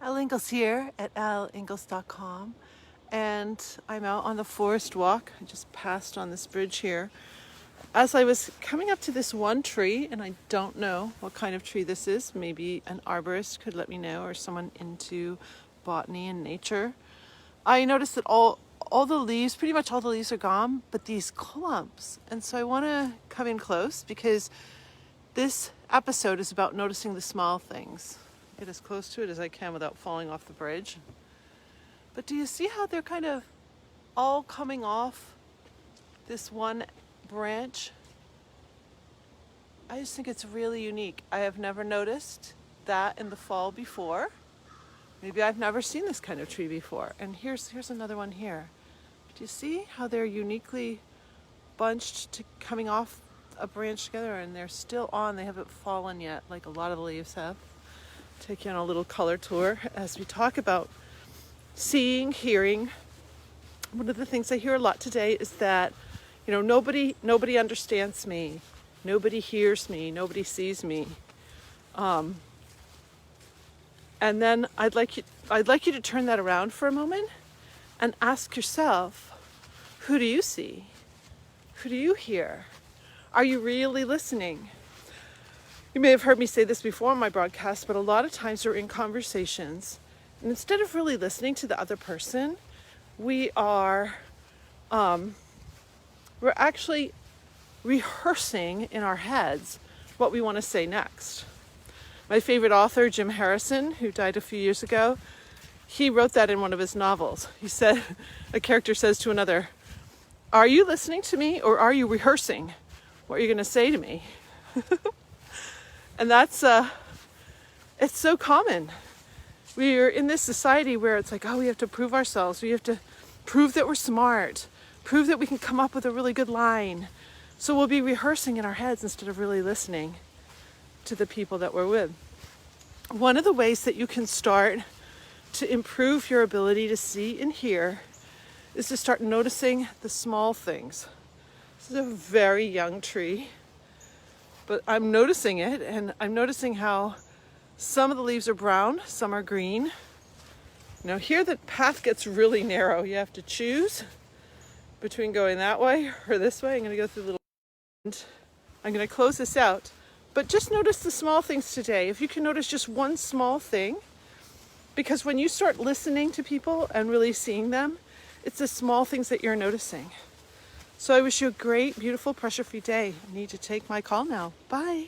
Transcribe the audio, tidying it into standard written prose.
Elle here at elleingles.com, and I'm out on the forest walk. I just passed on this bridge here. As I was coming up to this one tree, and I don't know what kind of tree this is, maybe an arborist could let me know, or someone into botany and nature. I noticed that all the leaves, pretty much all the leaves are gone, but these clumps. And so I want to come in close because this episode is about noticing the small things. Get as close to it as I can without falling off the bridge. But do you see how they're kind of all coming off this one branch? I just think it's really unique. I have never noticed that in the fall before. Maybe I've never seen this kind of tree before. And here's another one here. Do you see how they're uniquely bunched to coming off a branch together, and they're still on, they haven't fallen yet like a lot of the leaves have. Take you on a little color tour as we talk about seeing, hearing. One of the things I hear a lot today is that, nobody understands me, nobody hears me, nobody sees me. And then I'd like you to turn that around for a moment and ask yourself, who do you see? Who do you hear? Are you really listening? You may have heard me say this before on my broadcast, but a lot of times we're in conversations, and instead of really listening to the other person, we're actually rehearsing in our heads what we want to say next. My favorite author, Jim Harrison, who died a few years ago, he wrote that in one of his novels. He said, a character says to another, "Are you listening to me, or are you rehearsing what you're going to say to me?" And that's, it's so common. We're in this society where it's like, we have to prove ourselves. We have to prove that we're smart, prove that we can come up with a really good line. So we'll be rehearsing in our heads instead of really listening to the people that we're with. One of the ways that you can start to improve your ability to see and hear is to start noticing the small things. This is a very young tree, but I'm noticing it, and I'm noticing how some of the leaves are brown, some are green. Now here the path gets really narrow. You have to choose between going that way or this way. I'm going to go through the little... I'm going to close this out. But just notice the small things today. If you can notice just one small thing, because when you start listening to people and really seeing them, it's the small things that you're noticing. So I wish you a great, beautiful, pressure-free day. I need to take my call now. Bye.